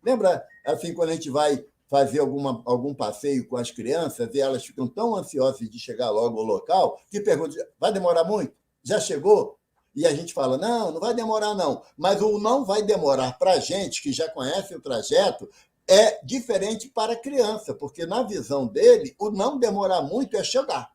Lembra, assim, quando a gente vai fazer algum passeio com as crianças e elas ficam tão ansiosas de chegar logo ao local que perguntam, vai demorar muito? Já chegou? E a gente fala, não vai demorar não. Mas o não vai demorar para a gente, que já conhece o trajeto, é diferente para a criança, porque na visão dele, o não demorar muito é chegar.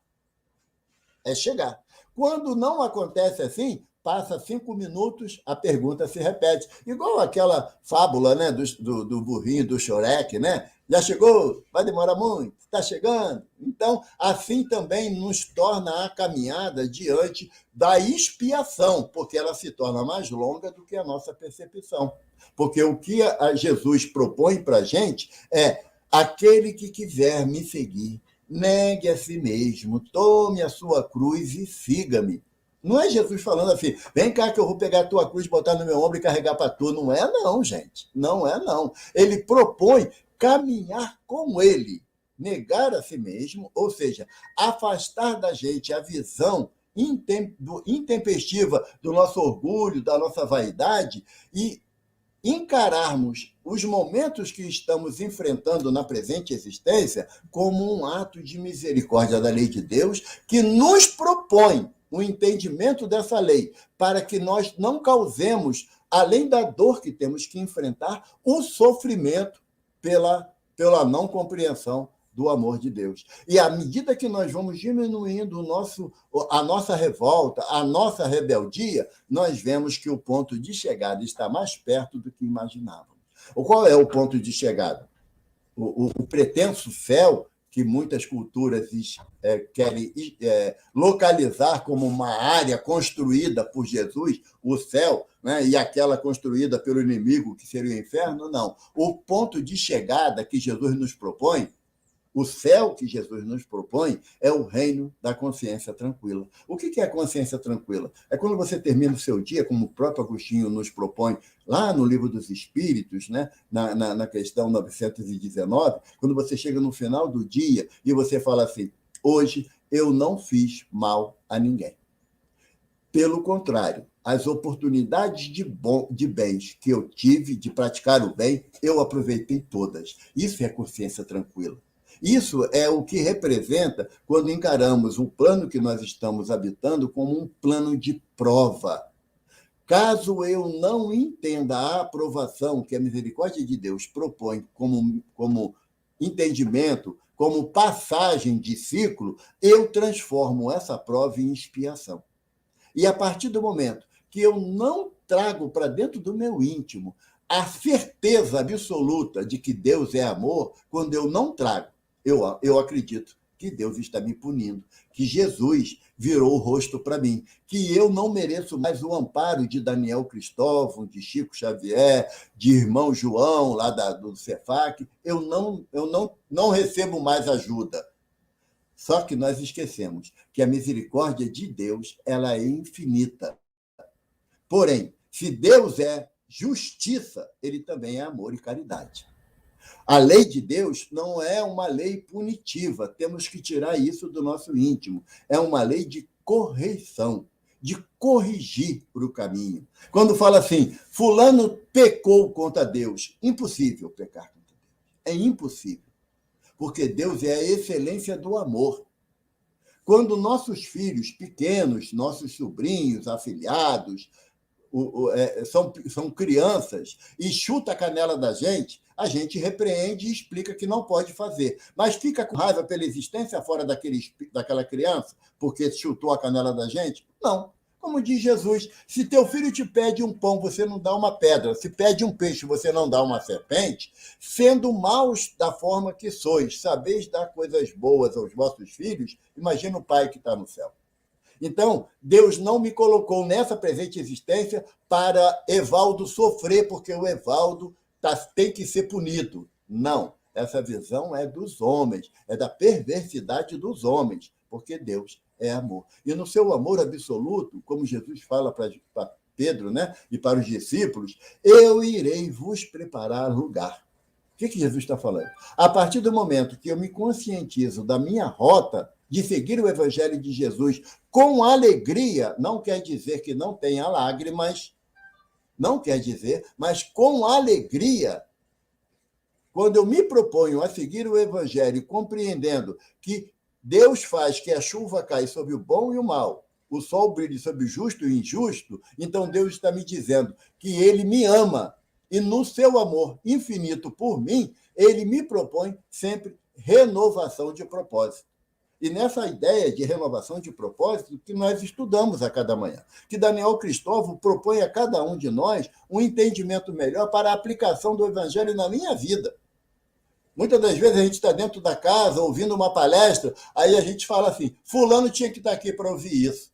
É chegar. Quando não acontece assim, passa 5 minutos, a pergunta se repete. Igual aquela fábula, né, do burrinho, do Shrek, né? Já chegou? Vai demorar muito? Está chegando? Então, assim também nos torna a caminhada diante da expiação, porque ela se torna mais longa do que a nossa percepção. Porque o que Jesus propõe para a gente é aquele que quiser me seguir, negue a si mesmo, tome a sua cruz e siga-me. Não é Jesus falando assim, vem cá que eu vou pegar a tua cruz, botar no meu ombro e carregar para tu. Não é não, gente. Não é não. Ele propõe caminhar com ele, negar a si mesmo, ou seja, afastar da gente a visão intempestiva do nosso orgulho, da nossa vaidade e encararmos os momentos que estamos enfrentando na presente existência como um ato de misericórdia da lei de Deus que nos propõe o entendimento dessa lei para que nós não causemos, além da dor que temos que enfrentar, o sofrimento pela não compreensão do amor de Deus. E à medida que nós vamos diminuindo a nossa revolta, a nossa rebeldia, nós vemos que o ponto de chegada está mais perto do que imaginávamos. Qual é o ponto de chegada? O pretenso céu, que muitas culturas querem localizar como uma área construída por Jesus, o céu, né, e aquela construída pelo inimigo, que seria o inferno, não. O ponto de chegada que Jesus nos propõe, o céu que Jesus nos propõe, é o reino da consciência tranquila. O que é a consciência tranquila? É quando você termina o seu dia, como o próprio Agostinho nos propõe, lá no Livro dos Espíritos, né? na questão 919, quando você chega no final do dia e você fala assim, hoje eu não fiz mal a ninguém. Pelo contrário, as oportunidades de bens que eu tive de praticar o bem, eu aproveitei todas. Isso é consciência tranquila. Isso é o que representa quando encaramos o plano que nós estamos habitando como um plano de prova. Caso eu não entenda a aprovação que a misericórdia de Deus propõe como entendimento, como passagem de ciclo, eu transformo essa prova em expiação. E a partir do momento que eu não trago para dentro do meu íntimo a certeza absoluta de que Deus é amor, quando eu não trago, eu acredito que Deus está me punindo, que Jesus virou o rosto para mim, que eu não mereço mais o amparo de Daniel Cristóvão, de Chico Xavier, de irmão João, lá do Cefac, eu não recebo mais ajuda. Só que nós esquecemos que a misericórdia de Deus ela é infinita. Porém, se Deus é justiça, ele também é amor e caridade. A lei de Deus não é uma lei punitiva, temos que tirar isso do nosso íntimo. É uma lei de correção, de corrigir para o caminho. Quando fala assim, fulano pecou contra Deus, impossível pecar contra Deus. É impossível, porque Deus é a excelência do amor. Quando nossos filhos pequenos, nossos sobrinhos, afilhados, são crianças e chuta a canela da gente, a gente repreende e explica que não pode fazer. Mas fica com raiva pela existência fora daquela criança porque chutou a canela da gente? Não. Como diz Jesus, se teu filho te pede um pão, você não dá uma pedra. Se pede um peixe, você não dá uma serpente. Sendo maus da forma que sois, sabeis dar coisas boas aos vossos filhos, imagina o Pai que está no céu. Então, Deus não me colocou nessa presente existência para Evaldo sofrer, porque o Evaldo tem que ser punido. Não, essa visão é dos homens, é da perversidade dos homens, porque Deus é amor. E no seu amor absoluto, como Jesus fala para Pedro, né, e para os discípulos, eu irei vos preparar lugar. O que Jesus está falando? A partir do momento que eu me conscientizo da minha rota, de seguir o Evangelho de Jesus com alegria, não quer dizer que não tenha lágrimas, não quer dizer, mas com alegria. Quando eu me proponho a seguir o Evangelho, compreendendo que Deus faz que a chuva caia sobre o bom e o mal, o sol brilhe sobre o justo e o injusto, então Deus está me dizendo que Ele me ama. E no seu amor infinito por mim, Ele me propõe sempre renovação de propósito. E nessa ideia de renovação de propósito que nós estudamos a cada manhã, que Daniel Cristóvão propõe a cada um de nós um entendimento melhor para a aplicação do Evangelho na minha vida. Muitas das vezes a gente está dentro da casa, ouvindo uma palestra, aí a gente fala assim, fulano tinha que estar aqui para ouvir isso.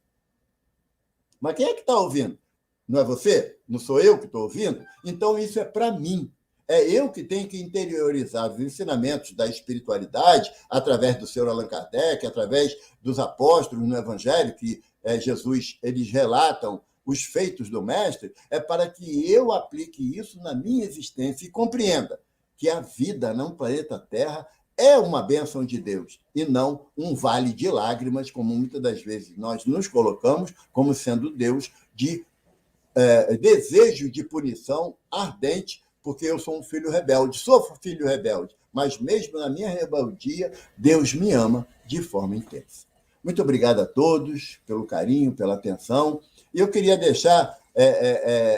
Mas quem é que está ouvindo? Não é você? Não sou eu que estou ouvindo? Então isso é para mim. É eu que tenho que interiorizar os ensinamentos da espiritualidade através do Sr. Allan Kardec, através dos apóstolos no Evangelho, que Jesus, eles relatam os feitos do Mestre, é para que eu aplique isso na minha existência e compreenda que a vida no planeta Terra é uma bênção de Deus e não um vale de lágrimas, como muitas das vezes nós nos colocamos como sendo Deus de desejo de punição ardente, porque eu sou um filho rebelde, sou filho rebelde, mas mesmo na minha rebeldia, Deus me ama de forma intensa. Muito obrigado a todos pelo carinho, pela atenção. E eu queria deixar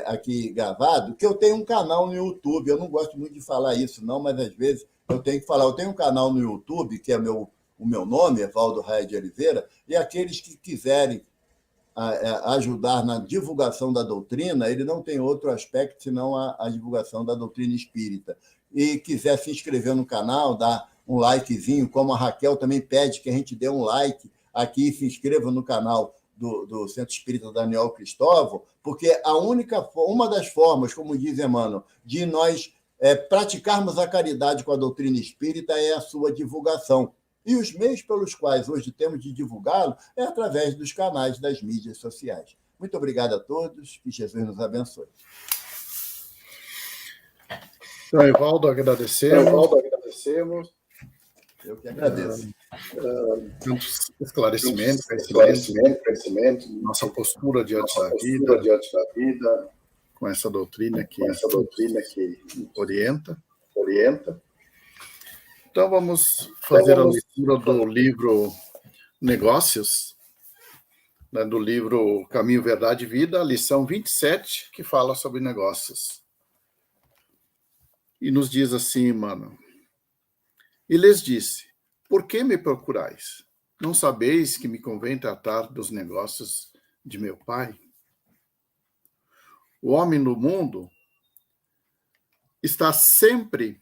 aqui gravado que eu tenho um canal no YouTube. Eu não gosto muito de falar isso, não, mas às vezes eu tenho que falar. Eu tenho um canal no YouTube, que é o meu nome, Evaldo Raia de Oliveira, e aqueles que quiserem ajudar na divulgação da doutrina, ele não tem outro aspecto senão a divulgação da doutrina espírita. E quiser se inscrever no canal, dar um likezinho, como a Raquel também pede que a gente dê um like aqui e se inscreva no canal do Centro Espírita Daniel Cristóvão, porque uma das formas, como diz Emmanuel, de nós praticarmos a caridade com a doutrina espírita é a sua divulgação. E os meios pelos quais hoje temos de divulgá-lo é através dos canais das mídias sociais. Muito obrigado a todos, que Jesus nos abençoe. Então, Evaldo, agradecemos. Eu que agradeço. Muitos esclarecimentos, conhecimento, nossa postura diante da vida, com essa doutrina que orienta. Então, vamos fazer a leitura do livro Negócios, né, do livro Caminho, Verdade e Vida, a lição 27, que fala sobre negócios. E nos diz assim, mano. E lhes disse, por que me procurais? Não sabeis que me convém tratar dos negócios de meu Pai? O homem no mundo está sempre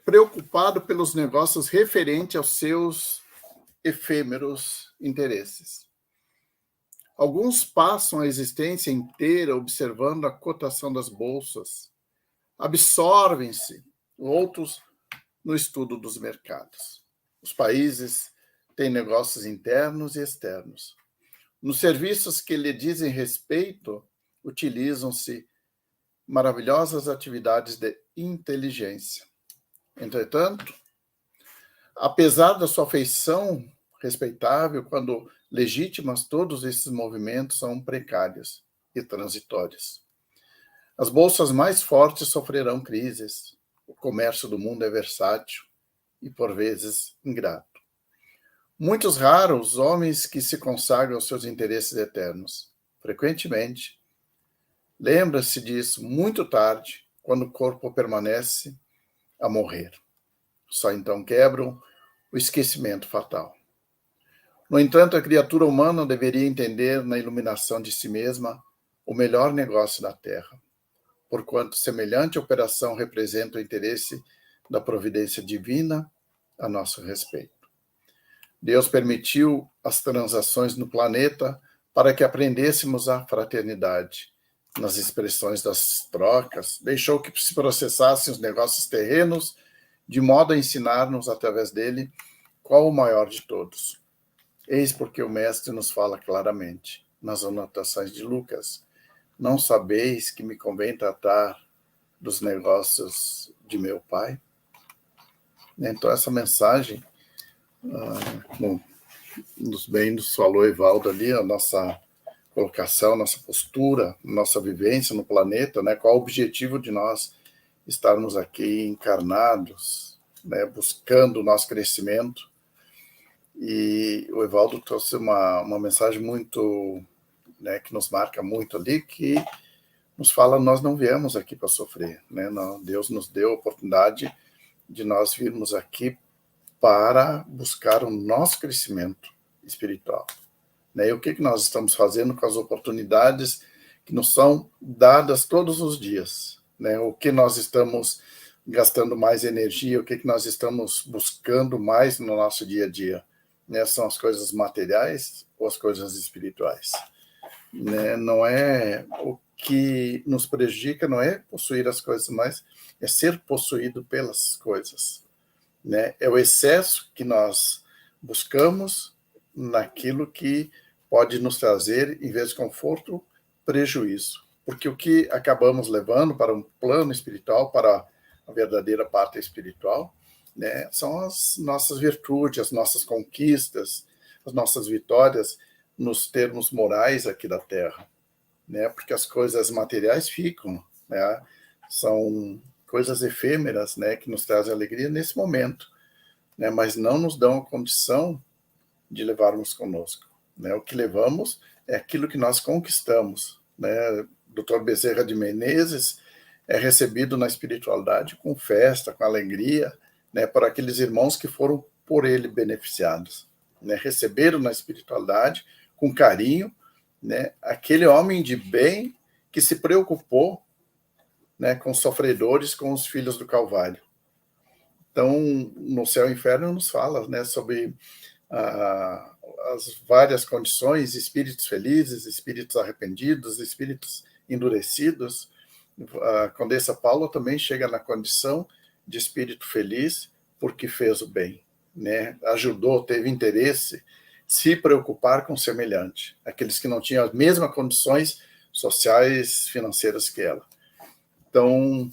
preocupado pelos negócios referentes aos seus efêmeros interesses. Alguns passam a existência inteira observando a cotação das bolsas, absorvem-se, outros no estudo dos mercados. Os países têm negócios internos e externos. Nos serviços que lhe dizem respeito, utilizam-se maravilhosas atividades de inteligência. Entretanto, apesar da sua feição respeitável, quando legítimas, todos esses movimentos são precários e transitórios. As bolsas mais fortes sofrerão crises. O comércio do mundo é versátil e, por vezes, ingrato. Muitos raros os homens que se consagram aos seus interesses eternos. Frequentemente, lembra-se disso muito tarde, quando o corpo permanece a morrer. Só então quebram o esquecimento fatal. No entanto, a criatura humana deveria entender na iluminação de si mesma o melhor negócio da Terra, porquanto semelhante operação representa o interesse da providência divina a nosso respeito. Deus permitiu as transações no planeta para que aprendêssemos a fraternidade. Nas expressões das trocas, deixou que se processassem os negócios terrenos, de modo a ensinar-nos, através dele, qual o maior de todos. Eis porque o Mestre nos fala claramente, nas anotações de Lucas, não sabeis que me convém tratar dos negócios de meu Pai? Então, essa mensagem, como nos falou Evaldo ali, a nossa colocação, nossa postura, nossa vivência no planeta, né? Qual o objetivo de nós estarmos aqui encarnados, né? Buscando o nosso crescimento. E o Evaldo trouxe uma mensagem muito, né, que nos marca muito ali, que nos fala: nós não viemos aqui para sofrer, né? Não, Deus nos deu a oportunidade de nós virmos aqui para buscar o nosso crescimento espiritual, né? E o que nós estamos fazendo com as oportunidades que nos são dadas todos os dias, né? O que nós estamos gastando mais energia, o que nós estamos buscando mais no nosso dia a dia, né? São as coisas materiais ou as coisas espirituais, né? Não é o que nos prejudica, não é possuir as coisas, mas é ser possuído pelas coisas, né? É o excesso que nós buscamos naquilo que pode nos trazer, em vez de conforto, prejuízo. Porque o que acabamos levando para um plano espiritual, para a verdadeira pátria espiritual, né, são as nossas virtudes, as nossas conquistas, as nossas vitórias nos termos morais aqui da Terra, né? Porque as coisas materiais ficam, né? São coisas efêmeras, né, que nos trazem alegria nesse momento, né, mas não nos dão a condição de levarmos conosco, né? O que levamos é aquilo que nós conquistamos, né? Dr. Bezerra de Menezes é recebido na espiritualidade com festa, com alegria, né, por aqueles irmãos que foram por ele beneficiados, né? Receberam na espiritualidade com carinho, né, aquele homem de bem que se preocupou, né, com os sofredores, com os filhos do Calvário. Então, no Céu e Inferno nos fala, né, sobre as várias condições: espíritos felizes, espíritos arrependidos, espíritos endurecidos. A Condessa Paula também chega na condição de espírito feliz porque fez o bem, né? Ajudou, teve interesse, se preocupar com o semelhante, aqueles que não tinham as mesmas condições sociais, financeiras que ela. Então,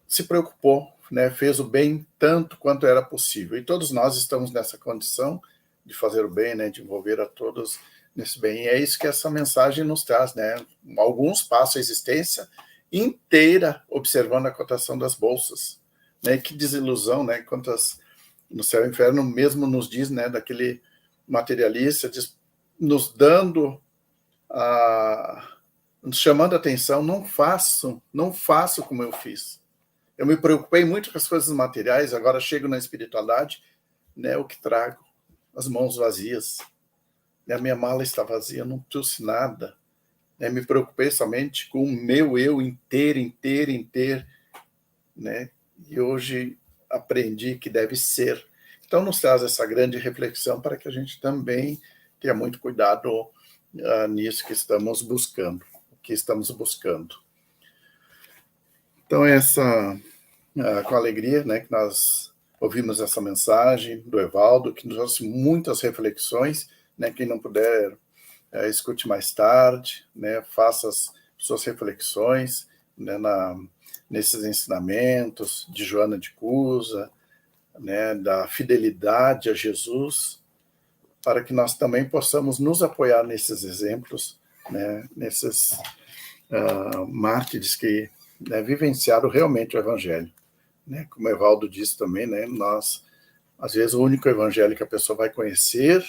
se preocupou, né? Fez o bem tanto quanto era possível. E todos nós estamos nessa condição de fazer o bem, né? De envolver a todos nesse bem. E é isso que essa mensagem nos traz, né? Alguns passam a existência inteira observando a cotação das bolsas, né? Que desilusão, né? Quantas no Céu e Inferno mesmo nos diz, né? Daquele materialista, nos dando nos chamando a atenção: não faço como eu fiz. Eu me preocupei muito com as coisas materiais, agora chego na espiritualidade, né? O que trago? As mãos vazias. A minha mala está vazia, não trouxe nada. Me preocupei somente com o meu eu inteiro, né? E hoje aprendi que deve ser. Então, nos traz essa grande reflexão para que a gente também tenha muito cuidado nisso que estamos buscando. Então, com alegria, né, que nós ouvimos essa mensagem do Evaldo, que nos trouxe muitas reflexões, né? Quem não puder, escute mais tarde, né? Faça as suas reflexões, né, nesses ensinamentos de Joana de Cusa, né, da fidelidade a Jesus, para que nós também possamos nos apoiar nesses exemplos, né, nesses mártires que, né, vivenciaram realmente o Evangelho, né? Como o Evaldo disse também, né, nós, às vezes, o único Evangelho que a pessoa vai conhecer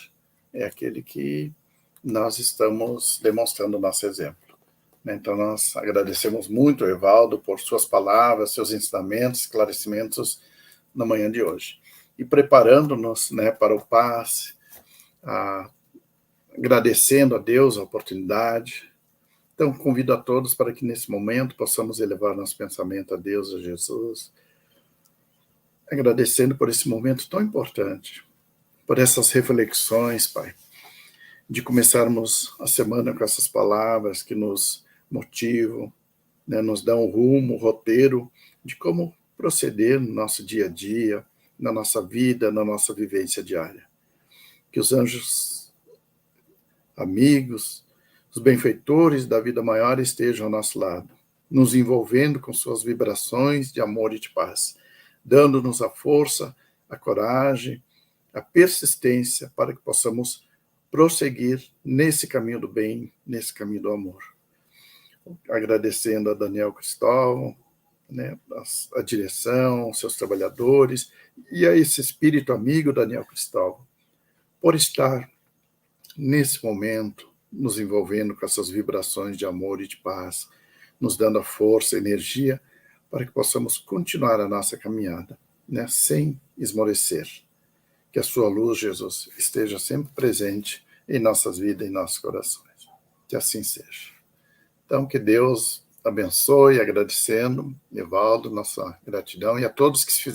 é aquele que nós estamos demonstrando o nosso exemplo. Então, nós agradecemos muito ao Evaldo por suas palavras, seus ensinamentos, esclarecimentos na manhã de hoje. E preparando-nos, né, para o passe, agradecendo a Deus a oportunidade. Então, convido a todos para que, nesse momento, possamos elevar nosso pensamento a Deus, a Jesus, agradecendo por esse momento tão importante, por essas reflexões, Pai, de começarmos a semana com essas palavras que nos motivam, né, nos dão um rumo, um roteiro de como proceder no nosso dia a dia, na nossa vida, na nossa vivência diária. Que os anjos amigos, os benfeitores da vida maior estejam ao nosso lado, nos envolvendo com suas vibrações de amor e de paz, dando-nos a força, a coragem, a persistência para que possamos prosseguir nesse caminho do bem, nesse caminho do amor. Agradecendo a Daniel Cristóvão, né, a direção, seus trabalhadores, e a esse espírito amigo Daniel Cristóvão, por estar nesse momento nos envolvendo com essas vibrações de amor e de paz, nos dando a força, a energia, para que possamos continuar a nossa caminhada, né, sem esmorecer. Que a sua luz, Jesus, esteja sempre presente em nossas vidas, em nossos corações. Que assim seja. Então, que Deus abençoe, agradecendo, Evaldo, nossa gratidão, e a todos que se fizeram